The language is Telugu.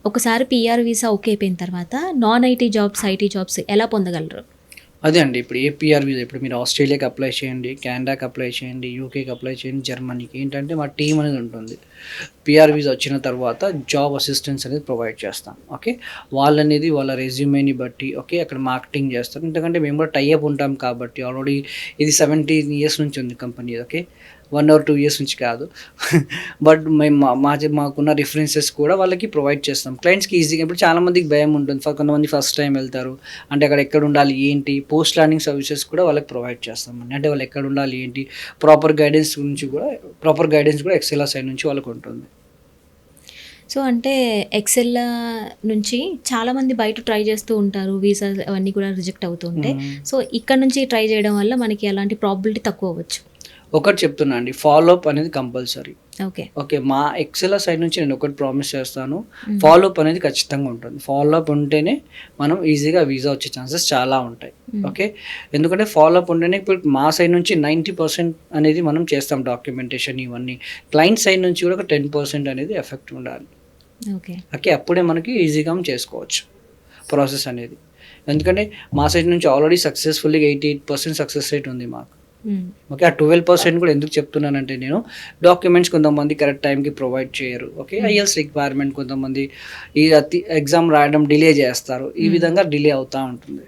ఒకసారి పీఆర్ వీసా ఓకే అయిపోయిన తర్వాత non IT jobs, IT jobs ఎలా పొందగలరు? అదే అండి. ఇప్పుడు ఏపీఆర్ వీసా ఇప్పుడు మీరు ఆస్ట్రేలియాకి అప్లై చేయండి, కెనడాకి అప్లై చేయండి, యూకేకి అప్లై చేయండి, జర్మనీకి ఏంటంటే మా టీమ్ అనేది ఉంటుంది. పీఆర్ వీసా వచ్చిన తర్వాత జాబ్ అసిస్టెన్స్ అనేది ప్రొవైడ్ చేస్తాం. ఓకే. వాళ్ళనేది వాళ్ళ రెజ్యూమేని బట్టి ఓకే అక్కడ మార్కెటింగ్ చేస్తారు. ఎందుకంటే మేము కూడా టై అప్ ఉంటాం కాబట్టి ఆల్రెడీ ఇది 17 ఇయర్స్ నుంచి ఉంది కంపెనీ. ఓకే. 1 or 2 ఇయర్స్ నుంచి కాదు. బట్ మేము మాకున్న రిఫరెన్సెస్ కూడా వాళ్ళకి ప్రొవైడ్ చేస్తాం. క్లయింట్స్‌కి ఈజీగా ఇప్పుడు చాలామందికి భయం ఉంటుంది. కొంతమంది ఫస్ట్ టైం వెళ్తారు. అంటే అక్కడ ఎక్కడ ఉండాలి ఏంటి పోస్ట్ లర్నింగ్ సర్వీసెస్ కూడా వాళ్ళకి ప్రొవైడ్ చేస్తామండి. అంటే వాళ్ళు ఎక్కడ ఉండాలి ఏంటి ప్రాపర్ గైడెన్స్ కూడా ఎక్సెల్ సైడ్ నుంచి వాళ్ళకి ఉంటుంది. సో, అంటే ఎక్సెల్ నుంచి చాలామంది బయట ట్రై చేస్తూ ఉంటారు. వీసాస్ అవన్నీ కూడా రిజెక్ట్ అవుతూ ఉంటాయి. సో, ఇక్కడ నుంచి ట్రై చేయడం వల్ల మనకి ఎలాంటి ప్రాబబిలిటీ తక్కువ అవ్వచ్చు? ఒకటి చెప్తున్నా అండి, ఫాలో అప్ అనేది కంపల్సరీ. ఓకే. ఓకే. మా ఎక్సెల్ సైడ్ నుంచి నేను ఒకటి ప్రామిస్ చేస్తాను. ఫాలో అప్ అనేది ఖచ్చితంగా ఉంటుంది. ఫాలో అప్ ఉంటేనే మనం ఈజీగా వీసా వచ్చే ఛాన్సెస్ చాలా ఉంటాయి. ఓకే. ఎందుకంటే ఫాలో అప్ ఉంటేనే ఇప్పుడు మా సైడ్ నుంచి 90% అనేది మనం చేస్తాం డాక్యుమెంటేషన్ ఇవన్నీ. క్లయింట్ సైడ్ నుంచి కూడా ఒక 10% అనేది ఎఫెక్ట్ ఉండాలి. ఓకే. ఓకే. అప్పుడే మనకి ఈజీగా చేసుకోవచ్చు ప్రాసెస్ అనేది. ఎందుకంటే మా సైడ్ నుంచి ఆల్రెడీ సక్సెస్ఫుల్గా 88% సక్సెస్ రేట్ ఉంది మాకు. ఓకే. ఆ 12% కూడా ఎందుకు చెప్తున్నానంటే నేను డాక్యుమెంట్స్ కొంతమంది కరెక్ట్ టైంకి ప్రొవైడ్ చేయరు. ఓకే. ఐఎల్స్ రిక్వైర్మెంట్ కొంతమంది ఈ ఎగ్జామ్ రాయడం డిలే చేస్తారు. ఈ విధంగా డిలే అవుతూ ఉంటుంది.